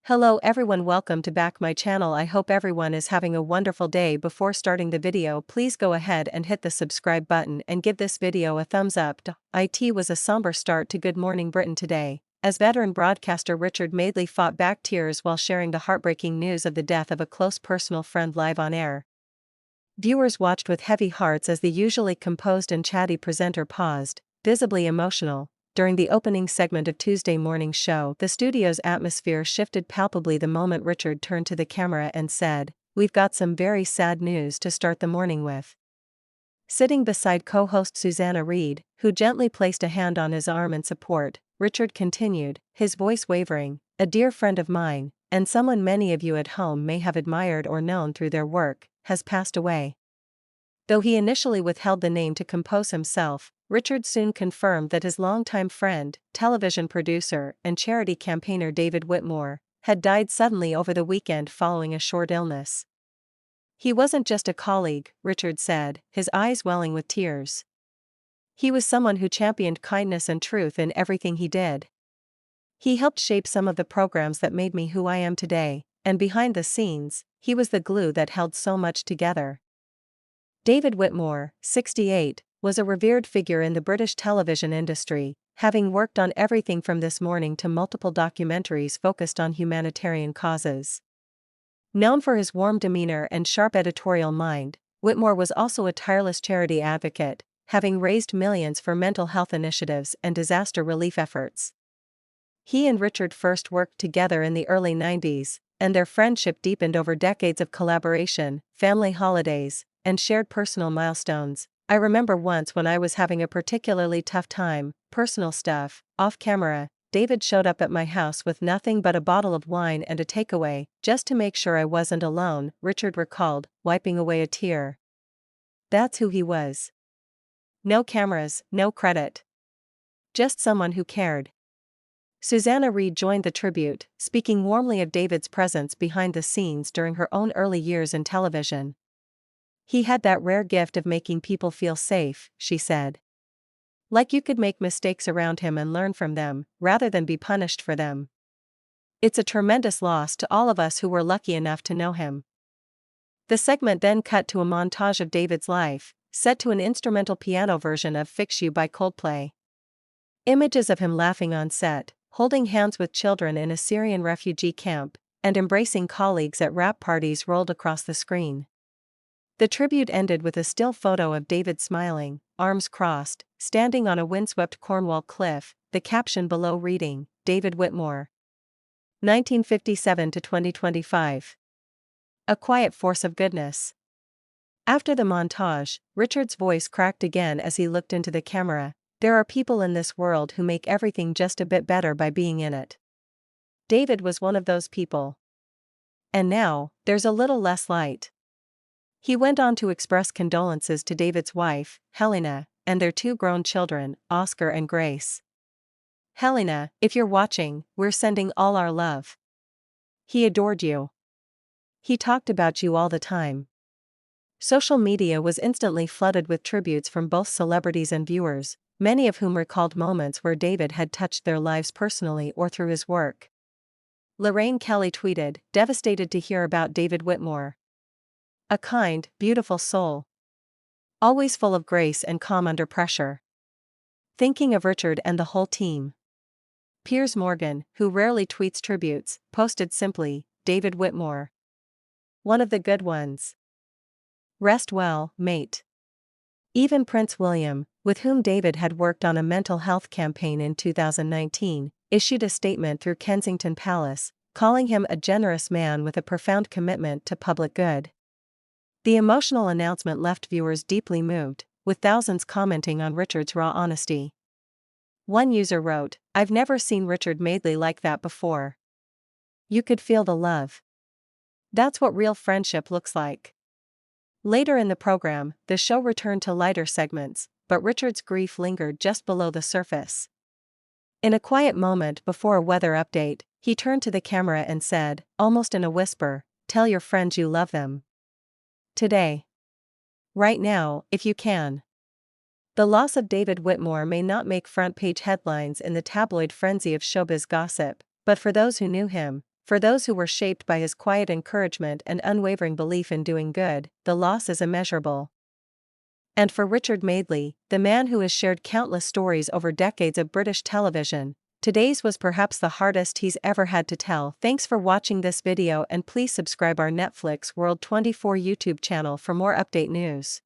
Hello everyone, welcome to back my channel. I hope everyone is having a wonderful day. Before starting the video, please go ahead and hit the subscribe button and give this video a thumbs up. It was a somber start to Good Morning Britain today, as veteran broadcaster Richard Madeley fought back tears while sharing the heartbreaking news of the death of a close personal friend live on air. Viewers watched with heavy hearts as the usually composed and chatty presenter paused, visibly emotional. During the opening segment of Tuesday morning's show, the studio's atmosphere shifted palpably the moment Richard turned to the camera and said, "We've got some very sad news to start the morning with." Sitting beside co-host Susanna Reid, who gently placed a hand on his arm in support, Richard continued, his voice wavering, "A dear friend of mine, and someone many of you at home may have admired or known through their work, has passed away." Though he initially withheld the name to compose himself, Richard soon confirmed that his longtime friend, television producer, and charity campaigner David Whitmore had died suddenly over the weekend following a short illness. "He wasn't just a colleague," Richard said, his eyes welling with tears. "He was someone who championed kindness and truth in everything he did. He helped shape some of the programs that made me who I am today, and behind the scenes, he was the glue that held so much together." David Whitmore, 68, was a revered figure in the British television industry, having worked on everything from This Morning to multiple documentaries focused on humanitarian causes. Known for his warm demeanor and sharp editorial mind, Whitmore was also a tireless charity advocate, having raised millions for mental health initiatives and disaster relief efforts. He and Richard first worked together in the early 90s, and their friendship deepened over decades of collaboration, family holidays, and shared personal milestones. "I remember once when I was having a particularly tough time, personal stuff, off camera, David showed up at my house with nothing but a bottle of wine and a takeaway, just to make sure I wasn't alone," Richard recalled, wiping away a tear. That's who he was. No cameras, no credit. Just someone who cared. Susanna Reid joined the tribute, speaking warmly of David's presence behind the scenes during her own early years in television. "He had that rare gift of making people feel safe," she said. "Like you could make mistakes around him and learn from them, rather than be punished for them. It's a tremendous loss to all of us who were lucky enough to know him." The segment then cut to a montage of David's life, set to an instrumental piano version of Fix You by Coldplay. Images of him laughing on set, holding hands with children in a Syrian refugee camp, and embracing colleagues at rap parties rolled across the screen. The tribute ended with a still photo of David smiling, arms crossed, standing on a windswept Cornwall cliff, the caption below reading, "David Whitmore, 1957 to 2025. A quiet force of goodness." After the montage, Richard's voice cracked again as he looked into the camera. "There are people in this world who make everything just a bit better by being in it. David was one of those people. And now, there's a little less light." He went on to express condolences to David's wife, Helena, and their two grown children, Oscar and Grace. "Helena, if you're watching, we're sending all our love. He adored you. He talked about you all the time." Social media was instantly flooded with tributes from both celebrities and viewers, many of whom recalled moments where David had touched their lives personally or through his work. Lorraine Kelly tweeted, "Devastated to hear about David Whitmore. A kind, beautiful soul. Always full of grace and calm under pressure. Thinking of Richard and the whole team." Piers Morgan, who rarely tweets tributes, posted simply, "David Whitmore. One of the good ones. Rest well, mate." Even Prince William, with whom David had worked on a mental health campaign in 2019, issued a statement through Kensington Palace, calling him a generous man with a profound commitment to public good. The emotional announcement left viewers deeply moved, with thousands commenting on Richard's raw honesty. One user wrote, "I've never seen Richard Madeley like that before. You could feel the love. That's what real friendship looks like." Later in the program, the show returned to lighter segments, but Richard's grief lingered just below the surface. In a quiet moment before a weather update, he turned to the camera and said, almost in a whisper, "Tell your friends you love them. Today. Right now, if you can." The loss of David Whitmore may not make front-page headlines in the tabloid frenzy of showbiz gossip, but for those who knew him, For those who were shaped by his quiet encouragement and unwavering belief in doing good, the loss is immeasurable. And for Richard Madeley, the man who has shared countless stories over decades of British television, today's was perhaps the hardest he's ever had to tell. Thanks for watching this video, and please subscribe our Netflix World 24 YouTube channel for more update news.